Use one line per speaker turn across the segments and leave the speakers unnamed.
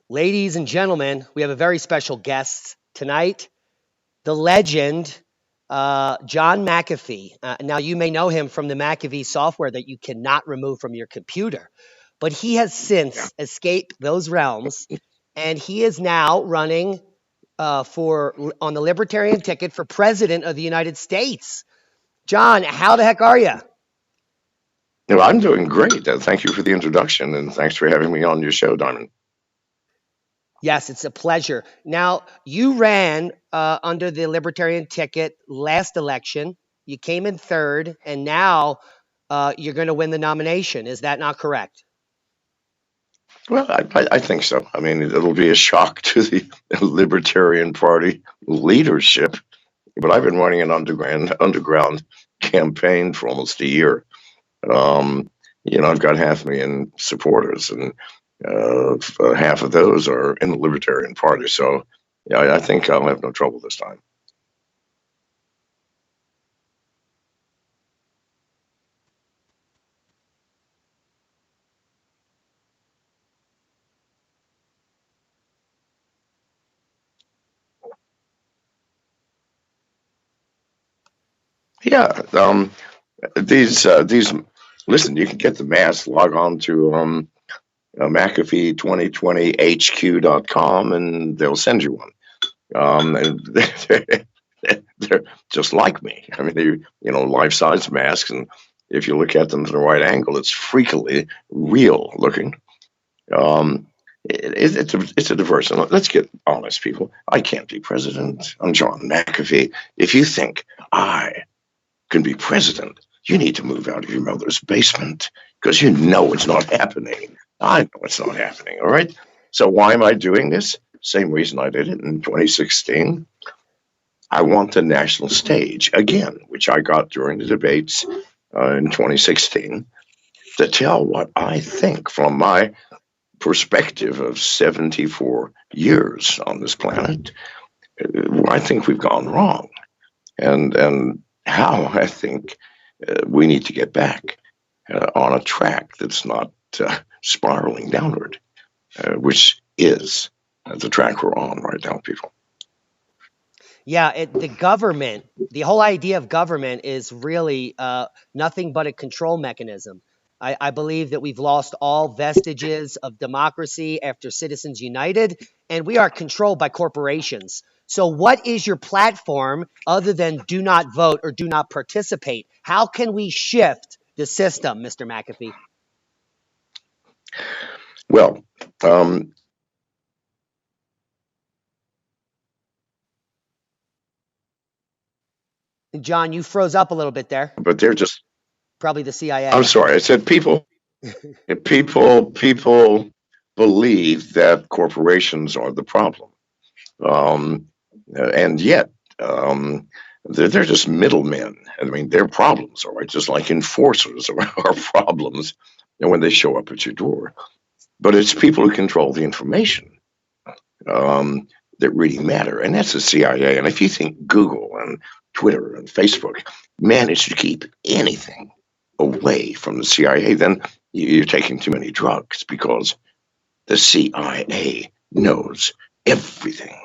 Ladies and gentlemen, we have a very special guest tonight, the legend, John McAfee. Now, you may know him from the McAfee software that you cannot remove from your computer, but he has
Yeah.
since escaped those realms, and he is now running for on the Libertarian ticket for president of the United States. John, how the heck are you?
No, I'm doing great. Thank you for the introduction, and thanks for having me on your show, Diamond.
Yes, it's a pleasure. Now, you ran under the Libertarian ticket last election. You came in third, and now you're going to win the nomination. Is that not correct?
Well, I think so. I mean, it'll be a shock to the Libertarian Party leadership, but I've been running an underground campaign for almost a year. I've got 500,000 supporters, and half of those are in the Libertarian Party. So, yeah, I think I'll have no trouble this time. Yeah. These. Listen, you can get the mask. Log on to McAfee 2020HQ.com, and they'll send you one. And they're just like me. I mean, life-size masks, and if you look at them from the right angle, it's freakily real looking. It's a diverse. And let's get honest, people. I can't be president. I'm John McAfee. If you think I can be president, you need to move out of your mother's basement because you know it's not happening. I know it's not happening. All right. So why am I doing this? Same reason I did it in 2016. I want the national stage again, which I got during the debates in 2016, to tell what I think from my perspective of 74 years on this planet. I think we've gone wrong, and how I think we need to get back on a track that's not spiraling downward, which is the track we're on right now, people.
Yeah, the government, the whole idea of government is really nothing but a control mechanism. I believe that we've lost all vestiges of democracy after Citizens United, and we are controlled by corporations. So, what is your platform other than do not vote or do not participate? How can we shift the system, Mr. McAfee?
Well, um,
John, you froze up a little bit there.
but they're just.
Probably the
I'm
CIA.
sorry. I said people believe that corporations are the problem, um, and yet they're just middlemen. I mean, they're problems, all right, just like enforcers are problems when they show up at your door. But it's people who control the information um, that really matter, and that's the CIA. And if you think Google and Twitter and Facebook manage to keep anything away from the CIA, then you're taking too many drugs because the CIA knows everything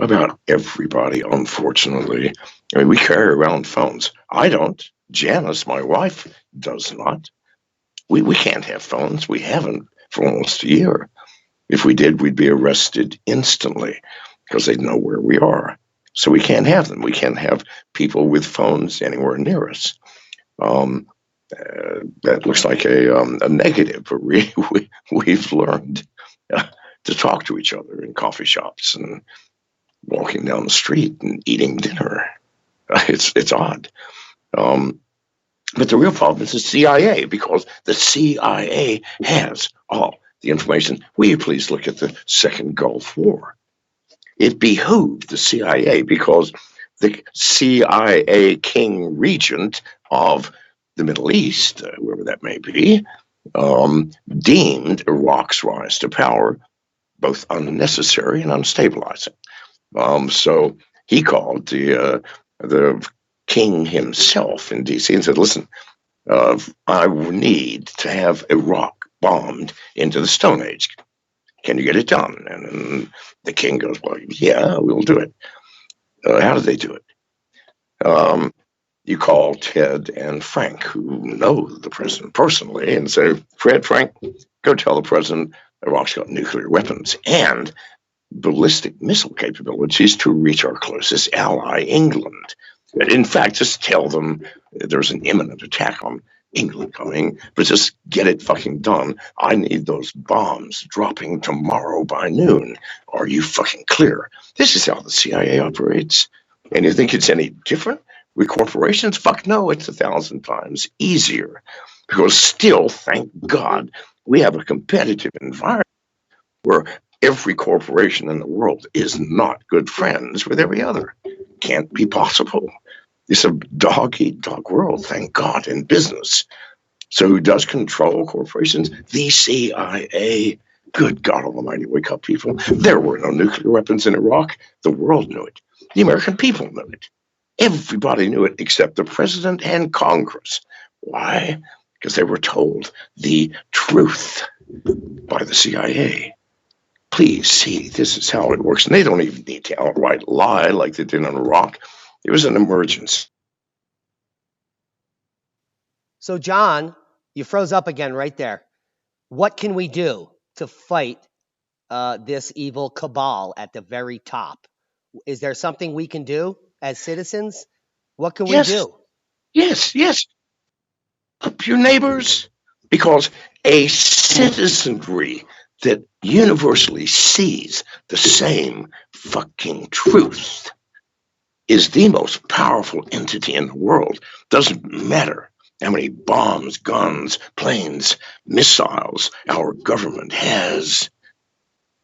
about everybody, unfortunately. I mean, we carry around phones. I don't. Janice, my wife, does not. We can't have phones. We haven't for almost a year. If we did, we'd be arrested instantly because they'd know where we are. So we can't have them. We can't have people with phones anywhere near us. Um, that looks like a negative, but we've learned to talk to each other in coffee shops and walking down the street and eating dinner. It's odd. Um, but the real problem is the CIA, because the CIA has all the information. Will you please look at the Second Gulf War? It behooved the CIA because the CIA king regent of the Middle East, whoever that may be, deemed Iraq's rise to power both unnecessary and unstabilizing. So he called the king himself in D.C. and said, "Listen, I need to have Iraq bombed into the Stone Age." Can you get it done? And then the king goes, well, yeah, we'll do it. How do they do it? Um, you call Ted and Frank, who know the president personally, and say, Fred, Frank, go tell the president Iraq's got nuclear weapons and ballistic missile capabilities to reach our closest ally, England. In fact, just tell them there's an imminent attack on England coming, but just get it fucking done. I need those bombs dropping tomorrow by noon. Are you fucking clear? This is how the CIA operates. And you think it's any different with corporations? Fuck no, it's 1,000 times easier. Because still, thank God, we have a competitive environment where every corporation in the world is not good friends with every other. Can't be possible. It's a dog eat dog world, thank God, in business. So who does control corporations? The CIA. Good God Almighty, wake up, people. There were no nuclear weapons in Iraq. The world knew it. The American people knew it. Everybody knew it except the president and Congress. Why? Because they were told the truth by the CIA. Please see, this is how it works. And they don't even need to outright lie like they did in Iraq. It was an emergency.
So, John, you froze up again right there. What can we do to fight this evil cabal at the very top? Is there something we can do as citizens? What can we
Yes,
do?
yes. Up your neighbors. Because a citizenry that universally sees the same fucking truth is the most powerful entity in the world. Doesn't matter how many bombs, guns, planes, missiles our government has.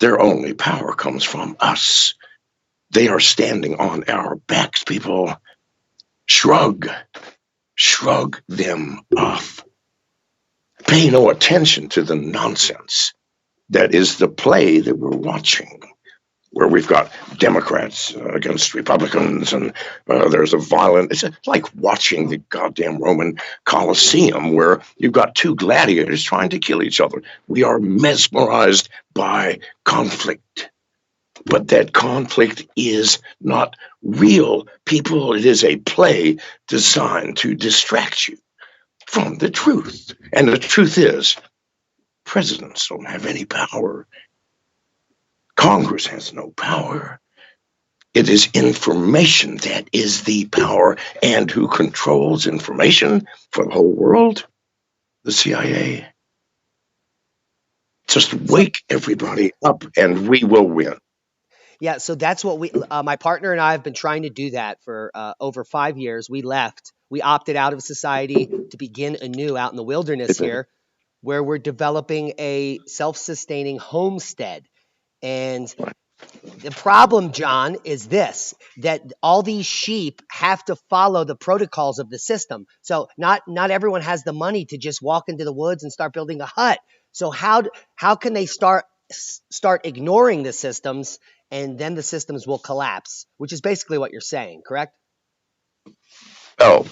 Their only power comes from us. They are standing on our backs, people. Shrug them off. Pay no attention to the nonsense that is the play that we're watching, where we've got Democrats against Republicans, and there's a violent. It's like watching the goddamn Roman Colosseum, where you've got two gladiators trying to kill each other. We are mesmerized by conflict, but that conflict is not real, people. It is a play designed to distract you from the truth, and the truth is, presidents don't have any power. Congress has no power. It is information that is the power. And who controls information for the whole world? The CIA. Just wake everybody up and we will win.
Yeah, so that's what my partner and I have been trying to do that for over 5 years. We left, we opted out of society to begin anew out in the wilderness here, where we're developing a self sustaining homestead. And the problem, John, is this, that all these sheep have to follow the protocols of the system. So not everyone has the money to just walk into the woods and start building a hut. So how can they start ignoring the systems, and then the systems will collapse, which is basically what you're saying, correct?
Oh,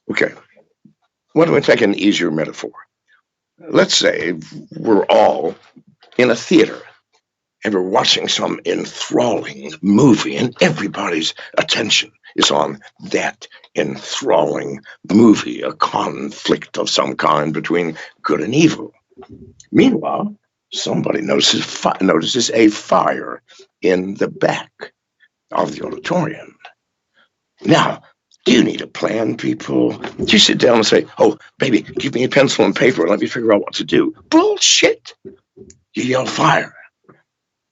okay. Why don't we take an easier metaphor? Let's say we're all in a theater and we're watching some enthralling movie, and everybody's attention is on that enthralling movie, a conflict of some kind between good and evil. Meanwhile, somebody notices a fire in the back of the auditorium. Now, do you need a plan, people? Do you sit down and say, oh, baby, give me a pencil and paper and let me figure out what to do? Bullshit. You yell fire.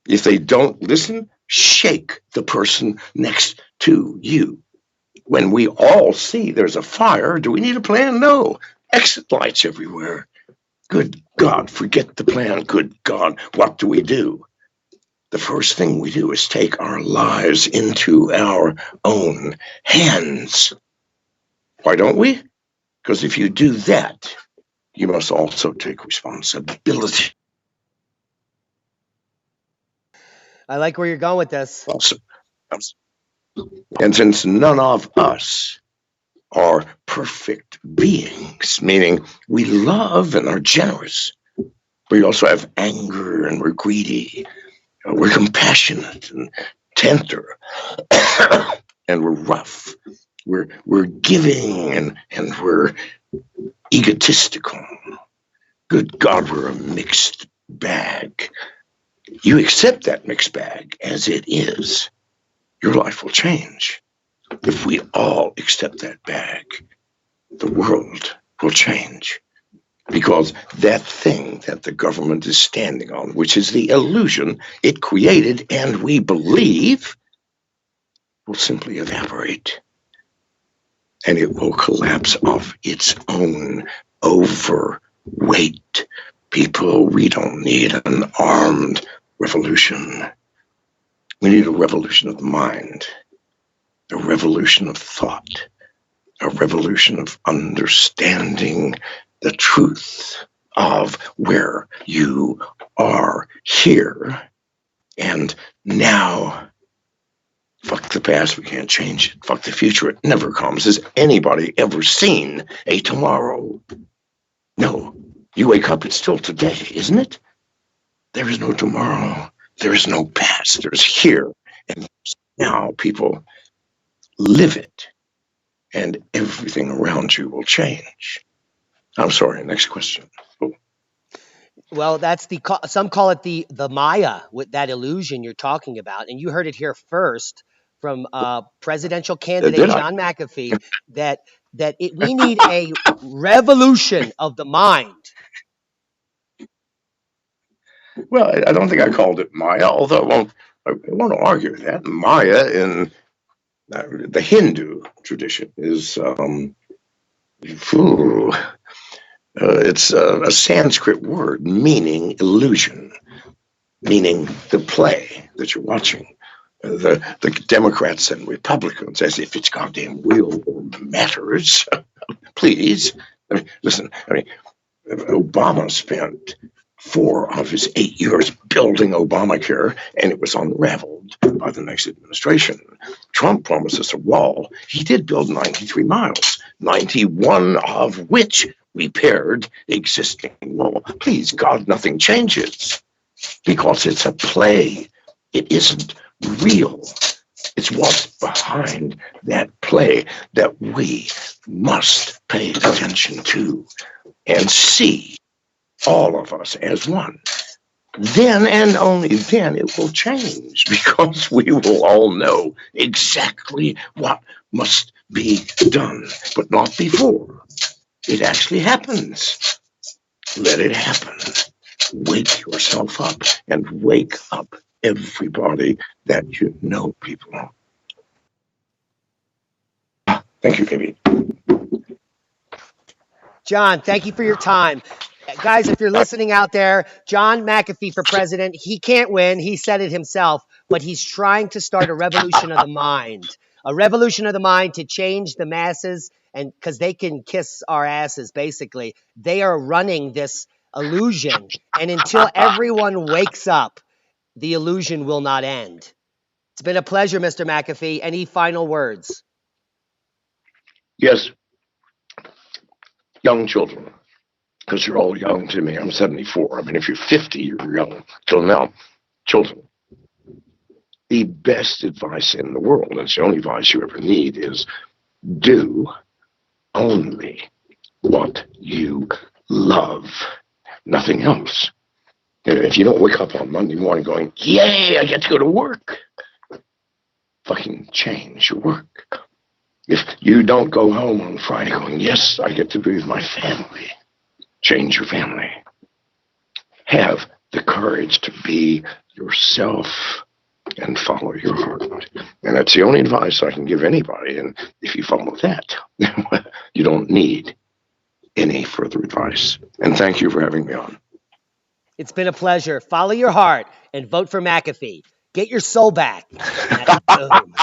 If they don't listen, shake the person next to you. When we all see there's a fire, do we need a plan? No. Exit lights everywhere. Good God, forget the plan. Good God, what do we do? The first thing we do is take our lives into our own hands. Why don't we? Because if you do that, you must also take responsibility.
I like where you're going with this.
And since none of us are perfect beings, meaning we love and are generous, We also have anger, and we're greedy. We're compassionate and tender, and we're rough. We're giving, and we're egotistical. Good God, we're a mixed bag. You accept that mixed bag as it is, your life will change. If we all accept that bag, the world will change. Because that thing that the government is standing on, which is the illusion it created and we believe, will simply evaporate. And it will collapse of its own overweight. People, we don't need an armed revolution. We need a revolution of the mind, a revolution of thought, a revolution of understanding the truth of where you are here and now. Fuck the past, we can't change it. Fuck the future, it never comes. Has anybody ever seen a tomorrow? No. You wake up, it's still today, isn't it? There is no tomorrow. There is no past. There's here and now. People live it, and everything around you will change. I'm sorry, next question. Oh,
Well, that's some call it the Maya, with that illusion you're talking about, and you heard it here first from presidential candidate
did I?
John McAfee that we need a revolution of the mind.
Well, I don't think I called it Maya, although I won't argue with that. Maya in the Hindu tradition is phew, it's a Sanskrit word meaning illusion, meaning the play that you're watching. The Democrats and Republicans, as if it's goddamn real or matters. Please, I mean, listen. I mean, Obama spent 4 of his 8 years building Obamacare, and it was unraveled by the next administration. Trump promised us a wall. He did build 93 miles, 91 of which repaired the existing wall. Please, God, nothing changes because it's a play. It isn't real. It's what's behind that play that we must pay attention to and see all of us as one. Then and only then it will change because we will all know exactly what must be done, but not before it actually happens. Let it happen. Wake yourself up and wake up everybody that you know, people. Thank you, baby.
John, thank you for your time. Guys, if you're listening out there, John McAfee for president, he can't win. He said it himself, but he's trying to start a revolution of the mind, a revolution of the mind to change the masses. And because they can kiss our asses, basically, they are running this illusion. And until everyone wakes up, the illusion will not end. It's been a pleasure, Mr. McAfee. Any final words?
Yes, young children, because you're all young to me. I'm 74. I mean, if you're 50, you're young. Till now, children, the best advice in the world, and it's the only advice you ever need, is do only what you love, nothing else. If you don't wake up on Monday morning going, yay, I get to go to work, fucking change your work. If you don't go home on Friday going, yes, I get to be with my family, change your family. Have the courage to be yourself and follow your heart. And that's the only advice I can give anybody. And if you follow that, you don't need any further advice. And thank you for having me on.
It's been a pleasure. Follow your heart and vote for McAfee. Get your soul back. Boom.